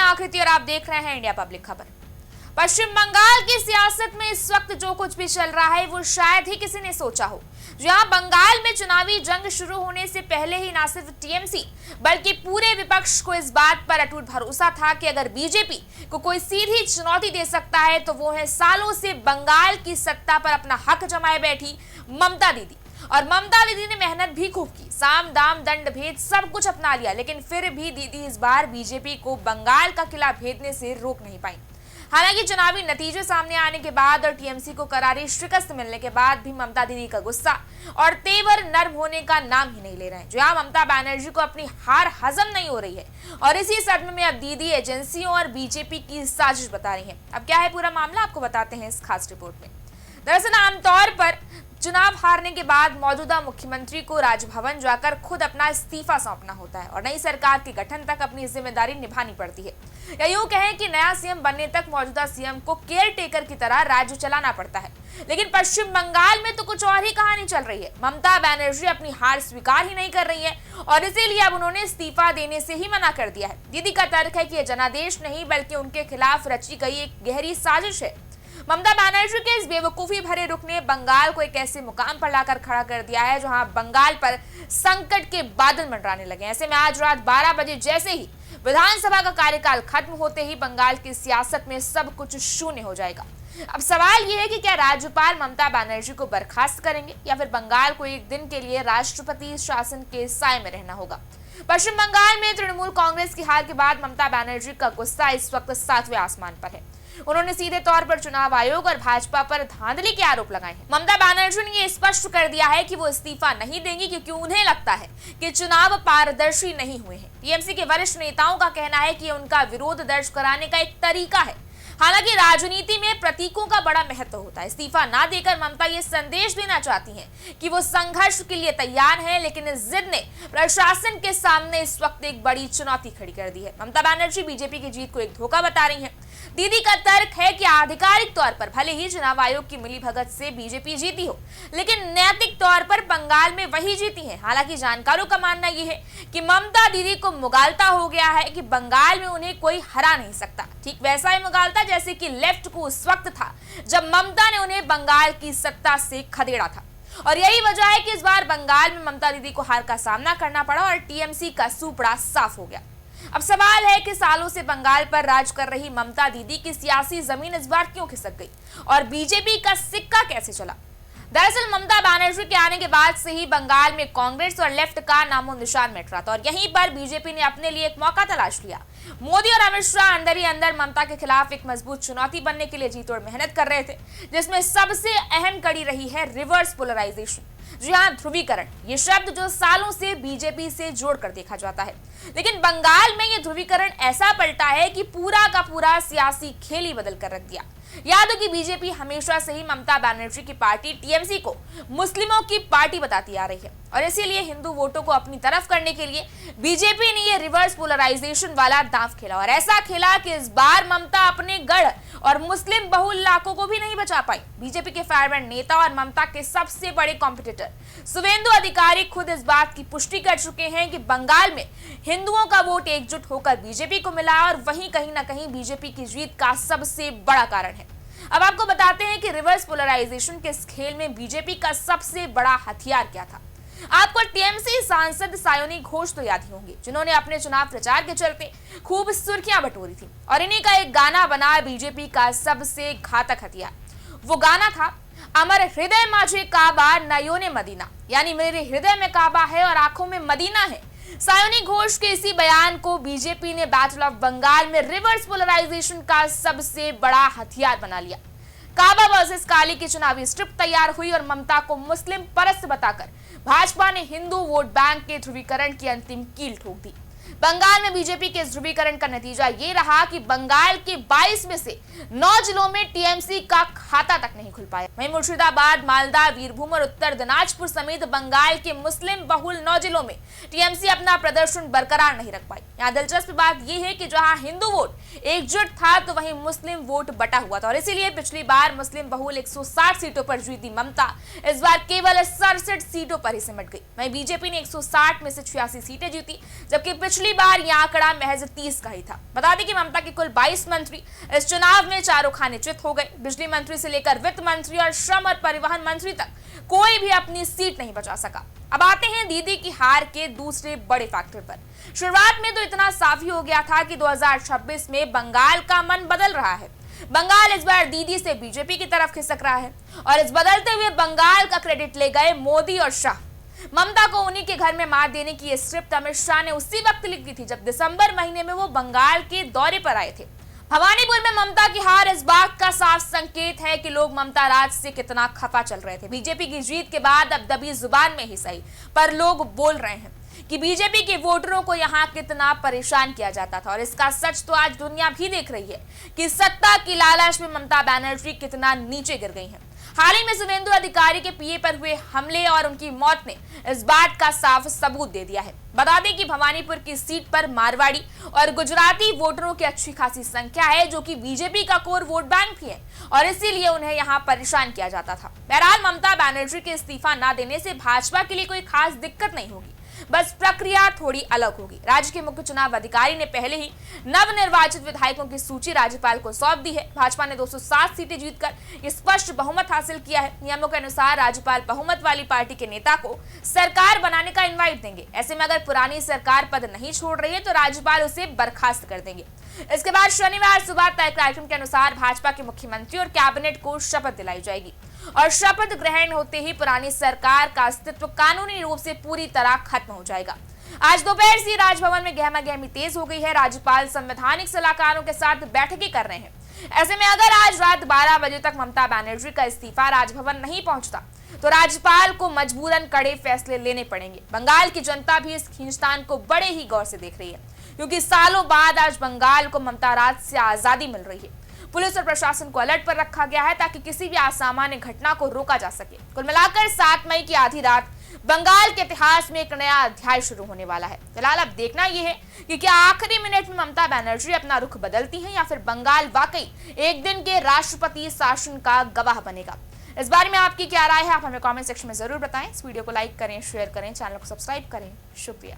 आकृति और आप देख रहे हैं इंडिया पब्लिक खबर। पश्चिम बंगाल की सियासत में इस वक्त जो कुछ भी चल रहा है वो शायद ही किसी ने सोचा हो। जहां बंगाल में चुनावी जंग शुरू होने से पहले ही न सिर्फ टीएमसी बल्कि पूरे विपक्ष को इस बात पर अटूट भरोसा था कि अगर बीजेपी को कोई सीधी चुनौती दे सकता है तो वो है सालों से बंगाल की सत्ता पर अपना हक जमाए बैठी ममता दीदी। और ममता दीदी ने मेहनत भी खूब की, साम दाम दंड भेद सब कुछ अपना लिया, लेकिन फिर भी दीदी इस बार बीजेपी को बंगाल का किला भेदने से रोक नहीं पाई। हालांकि चुनावी नतीजे सामने आने के बाद और टीएमसी को करारी शिकस्त मिलने के बाद भी ममता दीदी का गुस्सा और तेवर नर्म होने का नाम ही नहीं ले रहे हैं। जहां ममता बनर्जी को अपनी हार हजम नहीं हो रही है और इसी सदमे में अब दीदी एजेंसियों और बीजेपी की साजिश बता रही है। अब क्या है पूरा मामला, आपको बताते हैं इस खास रिपोर्ट में। दरअसल आमतौर पर चुनाव हारने के बाद मौजूदा मुख्यमंत्री को राजभवन जाकर खुद अपना इस्तीफा सौंपना होता है और नई सरकार के गठन तक अपनी जिम्मेदारी निभानी पड़ती है। या यूं कहें कि नया सीएम बनने तक मौजूदा सीएम को केयर टेकर की तरह राज्य चलाना पड़ता है। लेकिन पश्चिम बंगाल में तो कुछ और ही कहानी चल रही है। ममता बनर्जी अपनी हार स्वीकार ही नहीं कर रही है और इसीलिए अब उन्होंने इस्तीफा देने से ही मना कर दिया है। दीदी का तर्क है कि यह जनादेश नहीं बल्कि उनके खिलाफ रची गई एक गहरी साजिश है। ममता बनर्जी के इस बेवकूफी भरे रुख ने बंगाल को एक ऐसे मुकाम पर लाकर खड़ा कर दिया है जहां बंगाल पर संकट के बादल मंडराने लगे। ऐसे में आज रात 12 बजे जैसे ही विधानसभा का कार्यकाल खत्म होते ही बंगाल की सियासत में सब कुछ शून्य हो जाएगा। अब सवाल यह है कि क्या राज्यपाल ममता बनर्जी को बर्खास्त करेंगे या फिर बंगाल को एक दिन के लिए राष्ट्रपति शासन के साए में रहना होगा। पश्चिम बंगाल में तृणमूल कांग्रेस की हार के बाद ममता बनर्जी का गुस्सा इस वक्त 7वें आसमान पर है। उन्होंने सीधे तौर पर चुनाव आयोग और भाजपा पर धांधली के आरोप लगाए हैं। ममता बनर्जी ने ये स्पष्ट कर दिया है कि वो इस्तीफा नहीं देंगी क्योंकि उन्हें लगता है कि चुनाव पारदर्शी नहीं हुए हैं। टीएमसी के वरिष्ठ नेताओं का कहना है कि उनका विरोध दर्ज कराने का एक तरीका है। हालांकि राजनीति में प्रतीकों का बड़ा महत्व होता है। इस्तीफा ना देकर ममता ये संदेश देना चाहती हैं कि वो संघर्ष के लिए तैयार हैं, लेकिन इस जिद ने प्रशासन के सामने इस वक्त एक बड़ी चुनौती खड़ी कर दी है। ममता बनर्जी बीजेपी की जीत को एक धोखा बता रही हैं। दीदी का तर्क है कि आधिकारिक तौर पर भले ही चुनाव आयोग की मिलीभगत से बीजेपी जीती हो, लेकिन नैतिक तौर पर बंगाल में वही जीती है। हालांकि जानकारों का मानना यह है कि ममता दीदी को मुगालता हो गया है कि बंगाल में उन्हें कोई हरा नहीं सकता। ठीक वैसा ही मुगालता जैसे कि लेफ्ट को उस वक्त था जब ममता ने उन्हें बंगाल की सत्ता से खदेड़ा था। और यही वजह है कि इस बार बंगाल में ममता दीदी को हार का सामना करना पड़ा और टीएमसी का सूपड़ा साफ हो गया। अब सवाल है कि सालों से बंगाल पर राज कर रही ममता दीदी की सियासी जमीन इस बार क्यों खिसक गई और बीजेपी का सिक्का कैसे चला। दरअसल ममता बनर्जी के आने के बाद से ही बंगाल में कांग्रेस और लेफ्ट का नामो निशान मिट रहा था और यहीं पर बीजेपी ने अपने लिए एक मौका तलाश लिया। मोदी और अमित शाह अंदर ही अंदर ममता के खिलाफ एक मजबूत चुनौती बनने के लिए जी तोड़ मेहनत कर रहे थे, जिसमें सबसे अहम कड़ी रही है रिवर्स पोलराइजेशन। जी हाँ, ध्रुवीकरण, ये शब्द जो सालों से बीजेपी से जोड़कर देखा जाता है, लेकिन बंगाल में ये ध्रुवीकरण ऐसा पलटा है कि पूरा का पूरा सियासी खेल ही बदल कर रख दिया। याद हो कि बीजेपी हमेशा से ही ममता बनर्जी की पार्टी टीएमसी को मुस्लिमों की पार्टी बताती आ रही है और इसीलिए हिंदू वोटों को अपनी तरफ करने के लिए बीजेपी ने ये रिवर्स पोलराइजेशन वाला दांव खेला और ऐसा खेला कि इस बार ममता अपने गढ़ और मुस्लिम बहुल इलाकों को भी नहीं बचा पाई। बीजेपी के फायरब्रांड नेता और ममता के सबसे बड़े कॉम्पिटिटर शुवेंदु अधिकारी खुद इस बात की पुष्टि कर चुके हैं कि बंगाल में हिंदुओं का वोट एकजुट होकर बीजेपी को मिला और वहीं कहीं ना कहीं बीजेपी की जीत का सबसे बड़ा कारण है। अब आपको बताते हैं कि रिवर्स पोलराइजेशन के इस खेल में बीजेपी का सबसे बड़ा हथियार क्या था। आपको टीएमसी सांसद सायोनी घोष तो याद ही होंगे, जिन्होंने अपने चुनाव प्रचार के चलते खूब सुर्खियां बटोरी थी और इन्हीं का एक गाना बना बीजेपी का सबसे घातक हथियार। वो गाना था अमर हृदय माझे काबा नयोने मदीना, यानी मेरे हृदय में काबा है और आंखों में मदीना है। सायोनी घोष के इसी बयान को बीजेपी ने बैटल ऑफ बंगाल में रिवर्स पोलराइजेशन का सबसे बड़ा हथियार बना लिया। काबा वर्सेस काली की चुनावी स्क्रिप्ट तैयार हुई और ममता को मुस्लिम परस्त बताकर भाजपा ने हिंदू वोट बैंक के ध्रुवीकरण की अंतिम कील ठोक दी। बंगाल में बीजेपी के इस ध्रुवीकरण का नतीजा ये रहा कि बंगाल के 22 में से 9 जिलों में टीएमसी का खाता तक नहीं खुल पाया। वहीं मुर्शिदाबाद, मालदा, वीरभूम और उत्तर दिनाजपुर समेत बंगाल के मुस्लिम बहुल 9 जिलों में टीएमसी अपना प्रदर्शन बरकरार नहीं रख पाई। यहाँ दिलचस्प बात यह है कि जहां हिंदू वोट एकजुट था तो वहीं मुस्लिम वोट बटा हुआ था और इसीलिए पिछली बार मुस्लिम बहुल 160 सीटों पर जीती ममता इस बार केवल 67 सीटों पर ही सिमट गई। वहीं बीजेपी ने 160 में से 86 सीटें जीती, जबकि पिछली बार यह आंकड़ा महज 30 का ही था। बता दें कि ममता के कुल 22 मंत्री इस चुनाव में चारों खाने चित हो गए। बिजली मंत्री से लेकर वित्त मंत्री और श्रम और परिवहन मंत्री तक कोई भी अपनी सीट नहीं बचा सका। अब आते हैं दीदी की हार के दूसरे बड़े फैक्टर पर। शुरुआत में तो इतना साफ ही हो गया था कि 2026 में बंगाल का मन बदल रहा है। बंगाल इस बार दीदी से बीजेपी की तरफ खिसक रहा है और इस बदलते हुए बंगाल का क्रेडिट ले गए मोदी और शाह। ममता को उन्हीं के घर में मात देने की ये स्क्रिप्ट अमित शाह ने उसी वक्त लिख दी थी जब दिसंबर महीने में वो बंगाल के दौरे पर आए थे। भवानीपुर में ममता की हार इस बात का साफ संकेत है कि लोग ममता राज से कितना खफा चल रहे थे। बीजेपी की जीत के बाद अब दबी जुबान में ही सही पर लोग बोल रहे हैं कि बीजेपी के वोटरों को यहाँ कितना परेशान किया जाता था और इसका सच तो आज दुनिया भी देख रही है कि सत्ता की लालच में ममता बनर्जी कितना नीचे गिर गई हैं। हाल ही में शुभेंदु अधिकारी के पीए पर हुए हमले और उनकी मौत ने इस बात का साफ सबूत दे दिया है। बता दें कि भवानीपुर की सीट पर मारवाड़ी और गुजराती वोटरों की अच्छी खासी संख्या है जो कि बीजेपी का कोर वोट बैंक भी है और इसीलिए उन्हें यहां परेशान किया जाता था। बहरहाल ममता बनर्जी के इस्तीफा न देने से भाजपा के लिए कोई खास दिक्कत नहीं होगी, बस प्रक्रिया थोड़ी अलग होगी। राज्य के मुख्य चुनाव अधिकारी ने पहले ही नवनिर्वाचित विधायकों की सूची राज्यपाल को सौंप दी है। भाजपा ने 207 सीटें जीतकर स्पष्ट बहुमत हासिल किया है। नियमों के अनुसार राज्यपाल बहुमत वाली पार्टी के नेता को सरकार बनाने का इनवाइट देंगे। ऐसे में अगर पुरानी सरकार पद नहीं छोड़ रही है तो राज्यपाल उसे बर्खास्त कर देंगे। इसके बाद शनिवार सुबह तय कार्यक्रम के अनुसार भाजपा के मुख्यमंत्री और कैबिनेट को शपथ दिलाई जाएगी और शपथ ग्रहण होते ही पुरानी सरकार का अस्तित्व कानूनी रूप से पूरी तरह खत्म हो जाएगा। आज दोपहर से राजभवन में गहमागहमी तेज हो गई है। राज्यपाल संवैधानिक सलाहकारों के साथ बैठकें कर रहे हैं। ऐसे में अगर आज रात 12 बजे तक ममता बनर्जी का इस्तीफा राजभवन नहीं पहुंचता तो राज्यपाल को मजबूरन कड़े फैसले लेने पड़ेंगे। बंगाल की जनता भी इस खींचतान को बड़े ही गौर से देख रही है क्योंकि सालों बाद आज बंगाल को ममता राज से आजादी मिल रही है। पुलिस और प्रशासन को अलर्ट पर रखा गया है ताकि किसी भी असामान्य घटना को रोका जा सके। कुल मिलाकर 7 मई की आधी रात बंगाल के इतिहास में एक नया अध्याय शुरू होने वाला है। फिलहाल अब देखना यह है कि क्या आखिरी मिनट में ममता बनर्जी अपना रुख बदलती हैं या फिर बंगाल वाकई एक दिन के राष्ट्रपति शासन का गवाह बनेगा। इस बारे में आपकी क्या राय है, आप हमें कमेंट सेक्शन में जरूर बताएं। इस वीडियो को लाइक करें, शेयर करें, चैनल को सब्सक्राइब करें। शुक्रिया।